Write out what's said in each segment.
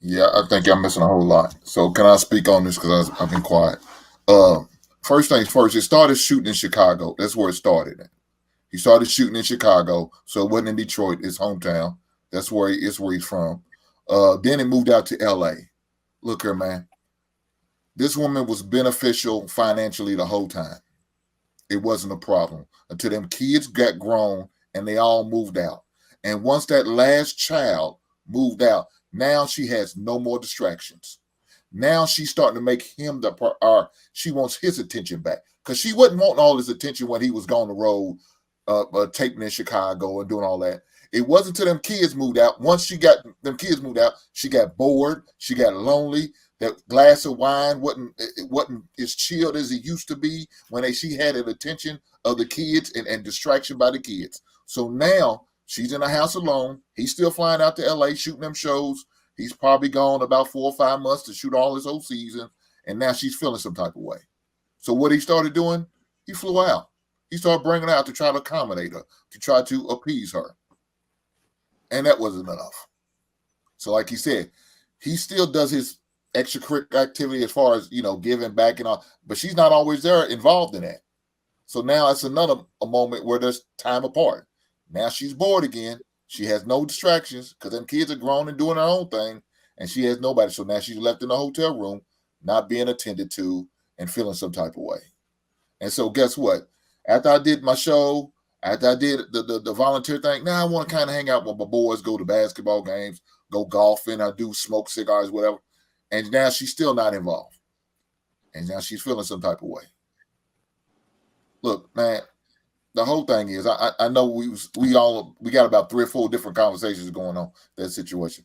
Yeah, I think I'm missing a whole lot. So can I speak on this because I've been quiet? Uh, First things first, it started shooting in Chicago. That's where it started. He started shooting in Chicago, so it wasn't in Detroit, his hometown. It's where he's from. Then it moved out to L.A. Look here, man. This woman was beneficial financially the whole time. It wasn't a problem until them kids got grown and they all moved out. And once that last child moved out, now she has no more distractions. Now she's starting to make him she wants his attention back because she wasn't wanting all his attention when he was on the road, taping in Chicago and doing all that. It wasn't until them kids moved out. Once she got them kids moved out, she got bored. She got lonely. That glass of wine wasn't as chilled as it used to be when she had the attention of the kids and distraction by the kids. So now she's in the house alone. He's still flying out to LA shooting them shows. He's probably gone about 4 or 5 months to shoot all his whole season, and now she's feeling some type of way. So what he started doing, he flew out. He started bringing her out to try to accommodate her, to try to appease her, and that wasn't enough. So like he said, he still does his extracurricular activity as far as giving back and all, but she's not always there involved in that. So now it's another a moment where there's time apart. Now she's bored again. She has no distractions because them kids are grown and doing their own thing, and she has nobody. So now she's left in the hotel room, not being attended to, and feeling some type of way. And so guess what? After I did my show, after I did the volunteer thing, now I want to kind of hang out with my boys, go to basketball games, go golfing, I do smoke cigars, whatever. And now she's still not involved. And now she's feeling some type of way. Look, man, the whole thing is, I know we got about 3 or 4 different conversations going on that situation.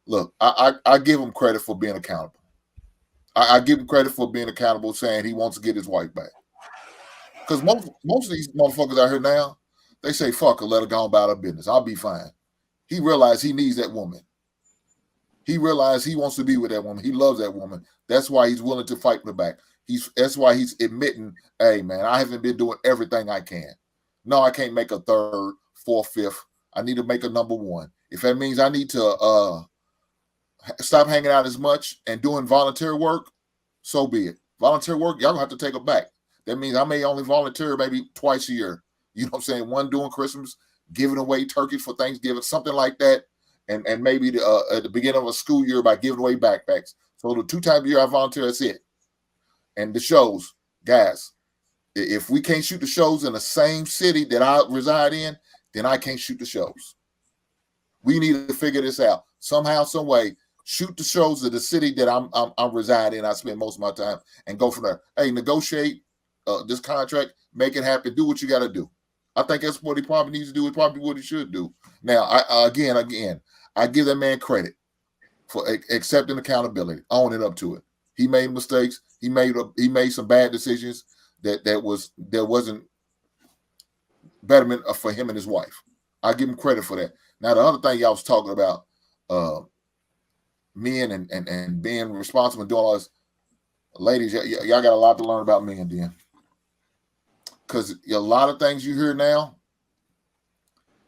Look, I give him credit for being accountable. I give him credit for being accountable, saying he wants to get his wife back. Because most of these motherfuckers out here now, they say, fuck her, let her go about her business. I'll be fine. He realized he needs that woman. He realized he wants to be with that woman. He loves that woman. That's why he's willing to fight her back. That's why he's admitting, hey, man, I haven't been doing everything I can. No, I can't make a 3rd, 4th, 5th. I need to make a number 1. If that means I need to stop hanging out as much and doing volunteer work, so be it. Volunteer work, y'all gonna have to take it back. That means I may only volunteer maybe twice a year. You know what I'm saying? One during Christmas, giving away turkeys for Thanksgiving, something like that. And maybe at the beginning of a school year by giving away backpacks. So the 2 times a year I volunteer, that's it. And the shows, guys, if we can't shoot the shows in the same city that I reside in, then I can't shoot the shows. We need to figure this out somehow, some way. Shoot the shows of the city that I'm residing in. I spend most of my time and go from there. Hey, negotiate this contract, make it happen. Do what you got to do. I think that's what he probably needs to do. It's probably what he should do. Now, I give that man credit for accepting accountability, owning up to it. He made mistakes. He made some bad decisions that wasn't betterment for him and his wife. I give him credit for that. Now, the other thing y'all was talking about, men and being responsible and doing all this, ladies, y'all got a lot to learn about men, then. Because a lot of things you hear now,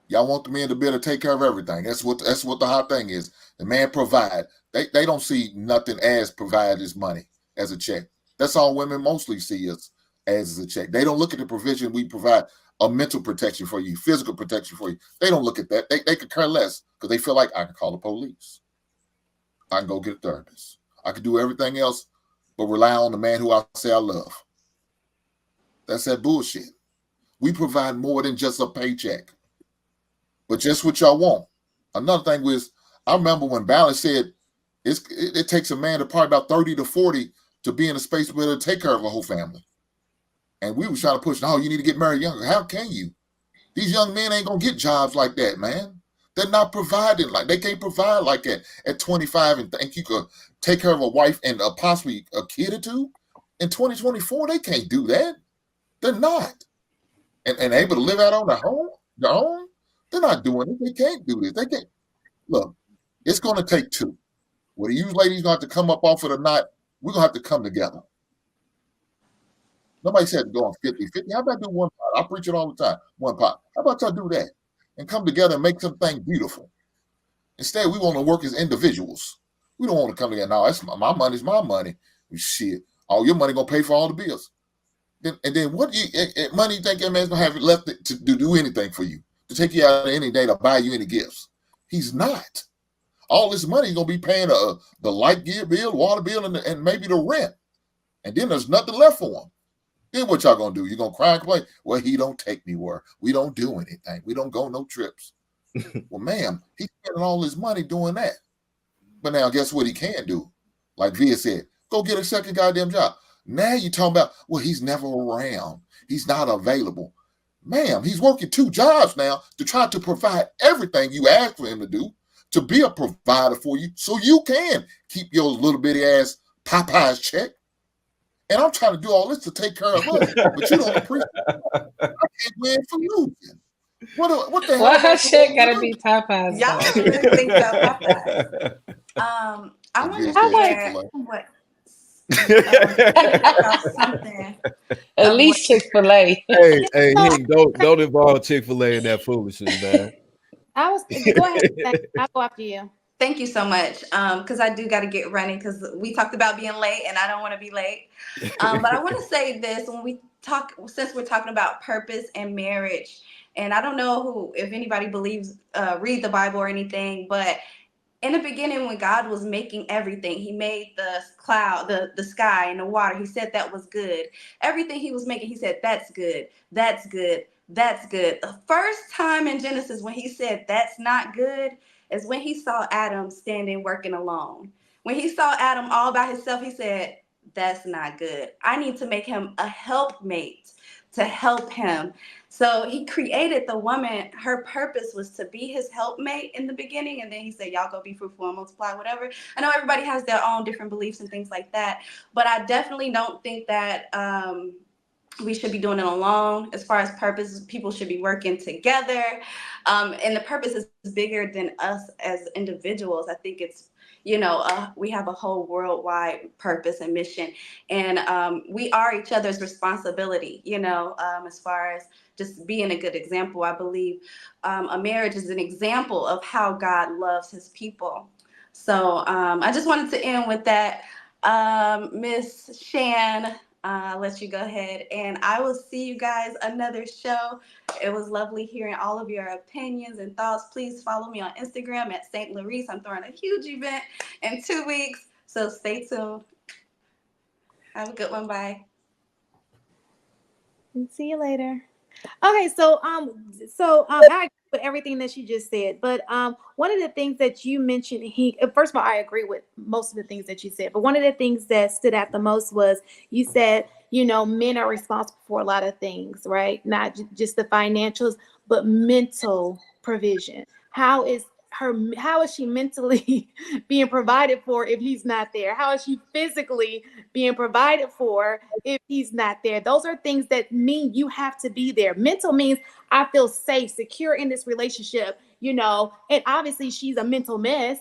y'all want the men to be able to take care of everything. That's what the hot thing is. The man provide. They don't see nothing as provide as money, as a check. That's all women mostly see us as a check. They don't look at the provision we provide, a mental protection for you, physical protection for you. They don't look at that. They could care less because they feel like I can call the police. I can go get a therapist. I can do everything else but rely on the man who I say I love. That's that bullshit. We provide more than just a paycheck. But just what y'all want. Another thing was, I remember when Balance said it takes a man to probably about 30 to 40 to be in a space where to take care of a whole family. And we was trying to push, no, you need to get married younger. How can you? These young men ain't going to get jobs like that, man. They're not providing they can't provide like that at 25 and think you could take care of a wife and possibly a kid or 2. In 2024, they can't do that. They're not. And able to live out on their own, they're not doing it. They can't do this. They can't. Look, it's going to take 2. Well, you ladies going to have to come up off of the knot. We're going to have to come together. Nobody said go on 50-50. How about do one pot? I preach it all the time. One pot. How about y'all do that? And come together and make something beautiful. Instead, we want to work as individuals. We don't want to come together. No, it's my money's my money. Shit, all your money gonna pay for all the bills. And then what do you money you think that man's gonna have left to do anything for you, to take you out any day, to buy you any gifts? He's not. All this money is gonna be paying the light gear bill, water bill, and maybe the rent. And then there's nothing left for him. Then what y'all gonna do? You gonna cry and complain? Well, he don't take me where. We don't do anything. We don't go no trips. Well, ma'am, he's spending all his money doing that. But now guess what he can do? Like Via said, go get a second goddamn job. Now you're talking about, well, he's never around. He's not available. Ma'am, he's working 2 jobs now to try to provide everything you asked for him to do, to be a provider for you so you can keep your little bitty ass Popeye's check. And I'm trying to do all this to take care of us, but you don't appreciate it. I can't win for losing. What the hell? Why her check gotta be Popeyes? Y'all really think about Popeyes. I want to share what something. At least Chick-fil-A. Hey, don't involve Chick-fil-A in that foolishness, man. Go ahead. I'll go after you. Thank you so much. Because I do got to get running because we talked about being late and I don't want to be late. But I want to say this since we're talking about purpose and marriage, and I don't know if anybody believes, read the Bible or anything, but in the beginning, when God was making everything, he made the cloud, the sky and the water. He said that was good. Everything he was making, he said, that's good. That's good. That's good. The first time in Genesis when he said that's not good is when he saw Adam standing working alone. When he saw Adam all by himself, he said, that's not good. I need to make him a helpmate to help him. So he created the woman. Her purpose was to be his helpmate in the beginning. And then he said, y'all go be fruitful and multiply, whatever. I know everybody has their own different beliefs and things like that. But I definitely don't think that we should be doing it alone. As far as purpose, people should be working together. And the purpose is bigger than us as individuals. I think it's, we have a whole worldwide purpose and mission. And we are each other's responsibility, as far as just being a good example. I believe a marriage is an example of how God loves his people. So I just wanted to end with that. Miss Shan, I'll let you go ahead, and I will see you guys another show. It was lovely hearing all of your opinions and thoughts. Please follow me on Instagram at St. Larice. I'm throwing a huge event in 2 weeks, so stay tuned. Have a good one. Bye. See you later. Okay, so I agree with everything that you just said, but one of the things that you mentioned, first of all, I agree with most of the things that you said, but one of the things that stood out the most was you said, men are responsible for a lot of things, right? Not just the financials, but mental provision. How is she mentally being provided for if he's not there? How is she physically being provided for if he's not there? Those are things that mean you have to be there. Mental means I feel safe, secure in this relationship, and obviously she's a mental mess.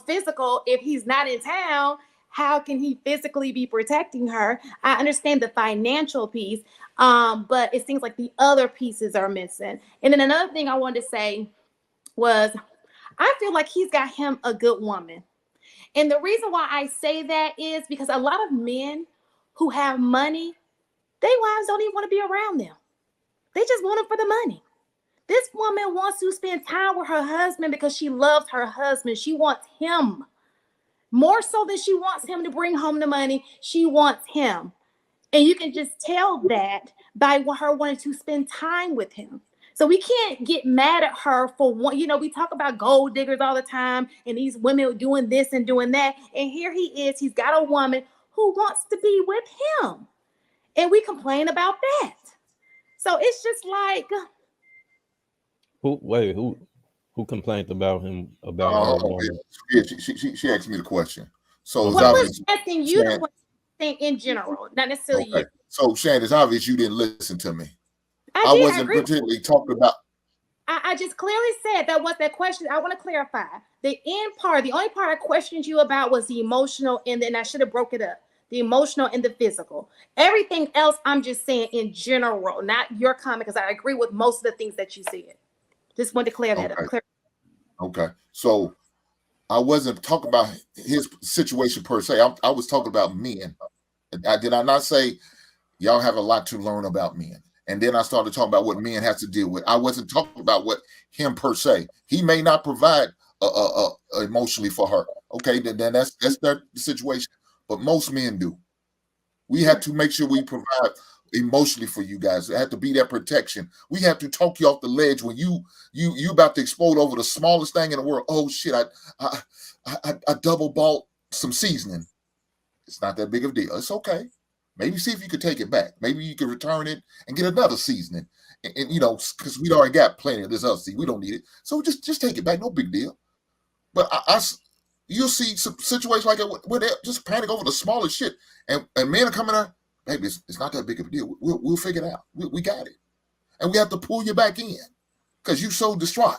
Physical, if he's not in town, how can he physically be protecting her? I understand the financial piece, but it seems like the other pieces are missing. And then another thing I wanted to say was I feel like he's got him a good woman. And the reason why I say that is because a lot of men who have money, their wives don't even want to be around them. They just want them for the money. This woman wants to spend time with her husband because she loves her husband. She wants him. More so than she wants him to bring home the money, she wants him. And you can just tell that by her wanting to spend time with him. So we can't get mad at her for one. We talk about gold diggers all the time and these women doing this and doing that. And here he is. He's got a woman who wants to be with him. And we complain about that. So it's just like. Who complained about him? She asked me the question. So it's obvious. Asking you the question in general, not necessarily you. So Shan, it's obvious you didn't listen to me. I wasn't particularly talking about. I just clearly said that was that question. I want to clarify. The only part I questioned you about was the emotional, and then I should have broke it up. The emotional and the physical. Everything else, I'm just saying in general, not your comment, because I agree with most of the things that you said. Just wanted to clear that up. Okay. So I wasn't talking about his situation per se. I was talking about men. Did I not say y'all have a lot to learn about men? And then I started talking about what men have to deal with. I wasn't talking about what him per se. He may not provide emotionally for her. Okay, then that's their situation. But most men do. We have to make sure we provide emotionally for you guys. It have to be that protection. We have to talk you off the ledge when you about to explode over the smallest thing in the world. Oh shit! I double bought some seasoning. It's not that big of a deal. It's okay. Maybe see if you could take it back. Maybe you could return it and get another seasoning. And you know, because we already got plenty of this other seasoning. We don't need it. So just take it back. No big deal. But you'll see some situations like that where they just panic over the smallest shit. And men are coming out, baby, it's not that big of a deal. We'll figure it out. We got it. And we have to pull you back in because you're so distraught.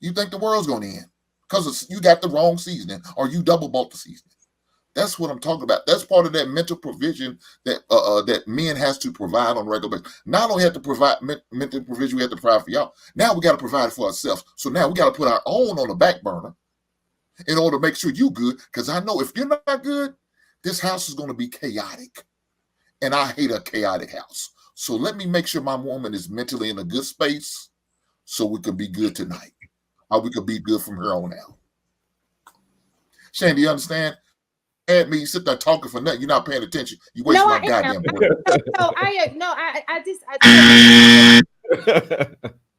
You think the world's going to end because you got the wrong seasoning or you double bought the seasoning. That's what I'm talking about. That's part of that mental provision that that men has to provide on a regular basis. Not only have to provide mental provision, we have to provide for y'all. Now we got to provide for ourselves. So now we got to put our own on the back burner in order to make sure you good. Because I know if you're not good, this house is going to be chaotic. And I hate a chaotic house. So let me make sure my woman is mentally in a good space so we can be good tonight. Or we could be good from here on out. Shane, do you understand? At me, you sit there talking for nothing. You're not paying attention. You waste my goddamn word. So I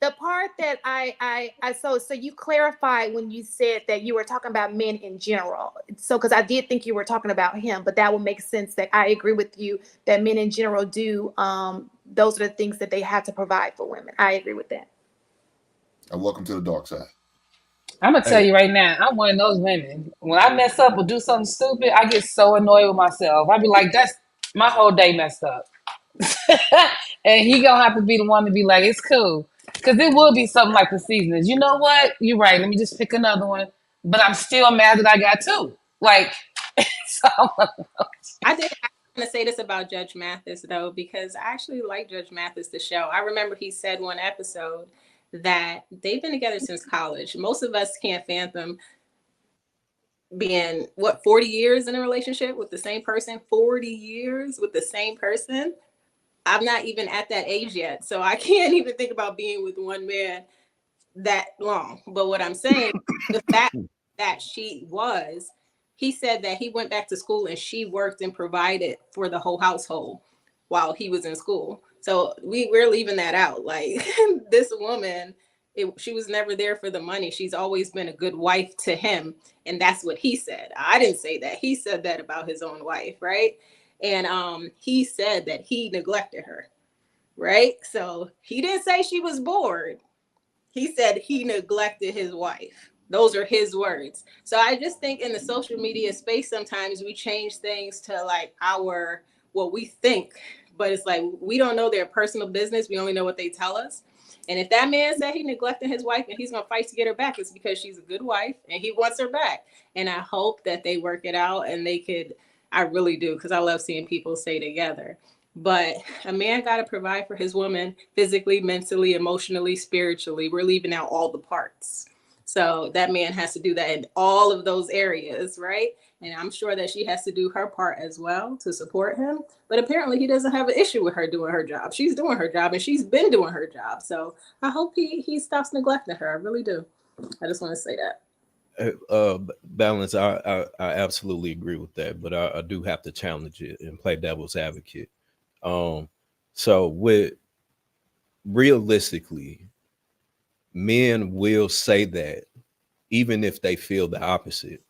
the part that I so you clarified when you said that you were talking about men in general. So because I did think you were talking about him, but that would make sense that I agree with you that men in general do those are the things that they have to provide for women. I agree with that. And welcome to the dark side. I'm gonna tell you right now, I'm one of those women. When I mess up or do something stupid, I get so annoyed with myself. I be like, that's my whole day messed up. And he gonna have to be the one to be like, it's cool. Because it will be something like the seasonings. You know what? You're right. Let me just pick another one. But I'm still mad that I got two. Like, so I want to say this about Judge Mathis, though, because I actually like Judge Mathis, the show. I remember he said one episode that they've been together since college. Most of us can't fathom being, 40 years in a relationship with the same person? 40 years with the same person? I'm not even at that age yet. So I can't even think about being with one man that long. But what I'm saying, the fact that he said that he went back to school and she worked and provided for the whole household while he was in school. So we're leaving that out. Like this woman, she was never there for the money. She's always been a good wife to him. And that's what he said. I didn't say that. He said that about his own wife, right? And he said that he neglected her, right? So he didn't say she was bored. He said he neglected his wife. Those are his words. So I just think in the social media space, sometimes we change things to like what we think, but it's like, we don't know their personal business. We only know what they tell us. And if that man said he neglected his wife and he's going to fight to get her back, it's because she's a good wife and he wants her back. And I hope that they work it out and I really do, because I love seeing people stay together. But a man got to provide for his woman physically, mentally, emotionally, spiritually. We're leaving out all the parts. So that man has to do that in all of those areas, right? And I'm sure that she has to do her part as well to support him. But apparently he doesn't have an issue with her doing her job. She's doing her job and she's been doing her job. So I hope he stops neglecting her. I really do. I just want to say that. Balance, I absolutely agree with that, but I do have to challenge it and play devil's advocate. So with realistically, men will say that even if they feel the opposite.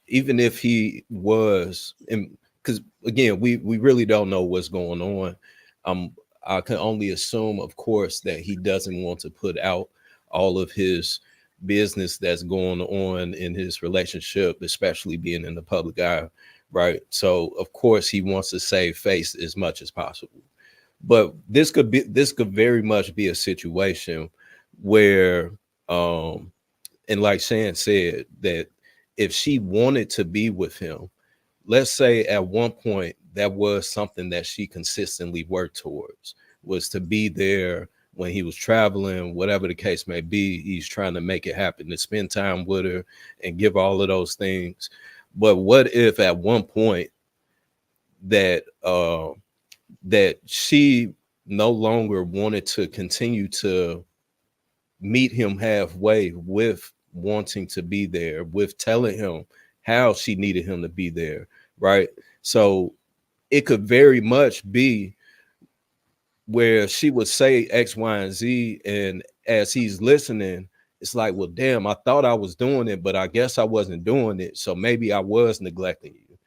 Even if he was, because again, we really don't know what's going on. I can only assume, of course, that he doesn't want to put out all of his business that's going on in his relationship, especially being in the public eye, right? So of course he wants to save face as much as possible. But this could very much be a situation where and like Shan said, that if she wanted to be with him, let's say at one point that was something that she consistently worked towards, was to be there when he was traveling, whatever the case may be, he's trying to make it happen, to spend time with her and give all of those things. But what if at one point that that she no longer wanted to continue to meet him halfway with wanting to be there, with telling him how she needed him to be there, right? So it could very much be where she would say X, Y, and Z, and as he's listening, it's like, well, damn, I thought I was doing it, but I guess I wasn't doing it. So maybe I was neglecting you.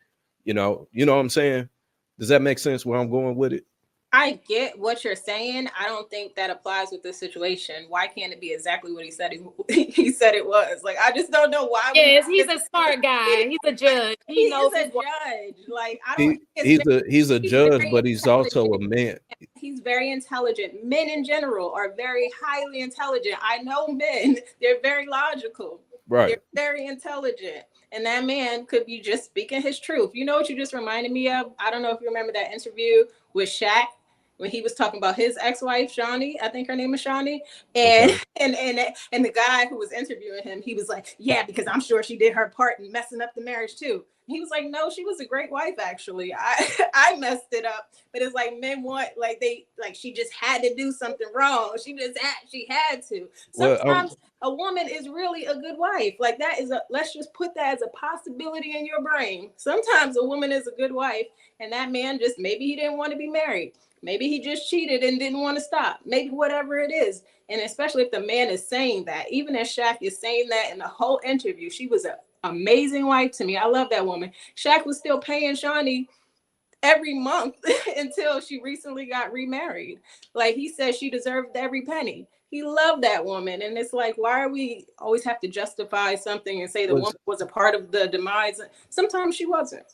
You know what I'm saying? Does that make sense where I'm going with it? I get what you're saying. I don't think that applies with this situation. Why can't it be exactly what he said he said it was? Like, I just don't know why. Yes, he's a smart guy. He's a judge. He knows is a his work. judge. Like, I don't. He's a judge, but he's also a man. He's very intelligent. Men in general are very highly intelligent. I know men. They're very logical. Right. They're very intelligent. And that man could be just speaking his truth. You know what you just reminded me of? I don't know if you remember that interview with Shaq when he was talking about his ex-wife, Shawnee. I think her name is Shawnee. And okay. and the guy who was interviewing him, he was like, yeah, because I'm sure she did her part in messing up the marriage too. He was like, no, she was a great wife, actually. I messed it up. But it's like men want, like, she just had to do something wrong. She had to. Sometimes a woman is really a good wife. Like, let's just put that as a possibility in your brain. Sometimes a woman is a good wife, and that man just, maybe he didn't want to be married. Maybe he just cheated and didn't want to stop. Maybe whatever it is. And especially if the man is saying that, even as Shaq is saying that in the whole interview, she was an amazing wife to me. I love that woman. Shaq was still paying Shawnee every month until she recently got remarried. Like, he said she deserved every penny. He loved that woman. And it's like, why are we always have to justify something and say the woman was a part of the demise? Sometimes she wasn't.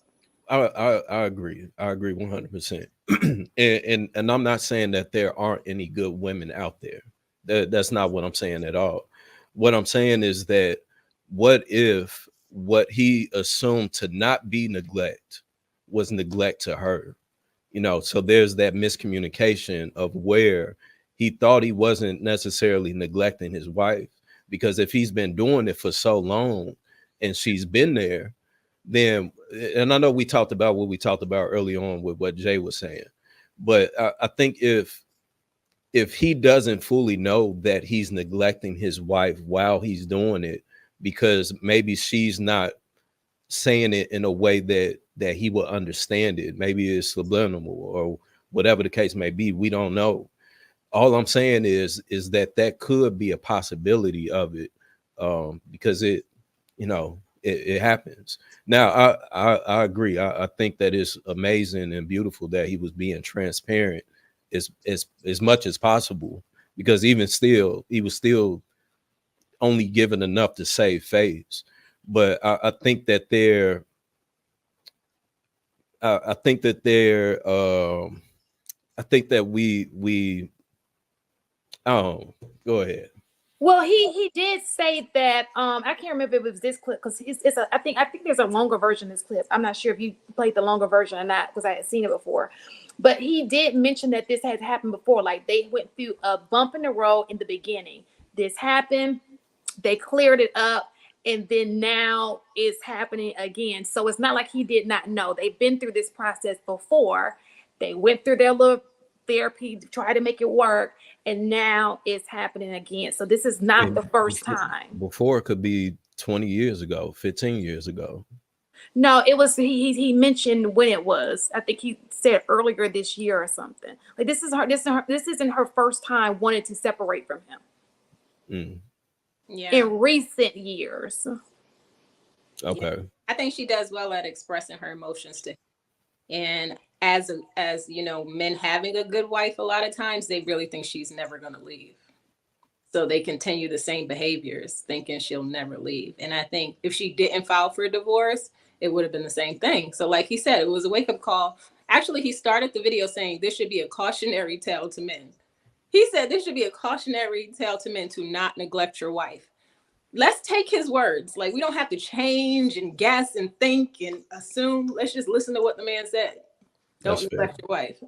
I agree. I agree 100%. and I'm not saying that there aren't any good women out there. That's not what I'm saying at all. What I'm saying is that what if what he assumed to not be neglect was neglect to her? So there's that miscommunication of where he thought he wasn't necessarily neglecting his wife, because if he's been doing it for so long and she's been there, then, and I know we talked about what we talked about early on with what Jay was saying, but I think if he doesn't fully know that he's neglecting his wife while he's doing it, because maybe she's not saying it in a way that he will understand it, maybe it's subliminal or whatever the case may be, we don't know. All I'm saying is that could be a possibility of it, because it happens. Now, I agree. I think that it's amazing and beautiful that he was being transparent as much as possible, because even still, he was still only given enough to save face. But I think that we go ahead. Well, he did say that. I can't remember if it was this clip, because I think there's a longer version of this clip. I'm not sure if you played the longer version or not, because I had seen it before. But he did mention that this had happened before. Like, they went through a bump in the road in the beginning. This happened, they cleared it up, and then now it's happening again. So it's not like he did not know. They've been through this process before. They went through their little therapy to try to make it work, and now it's happening again. So this is not the first time. Before, it could be 20 years ago, 15 years ago. No, it was, he mentioned when it was. I think he said earlier this year or something. Like, this isn't her first time wanting to separate from him. Yeah. In recent years. Okay. Yeah. I think she does well at expressing her emotions to him. And as men having a good wife, a lot of times they really think she's never going to leave. So they continue the same behaviors, thinking she'll never leave. And I think if she didn't file for a divorce, it would have been the same thing. So like he said, it was a wake-up call. Actually, he started the video saying this should be a cautionary tale to men. He said this should be a cautionary tale to men to not neglect your wife. Let's take his words. Like, we don't have to change and guess and think and assume. Let's just listen to what the man said. Don't neglect your wife.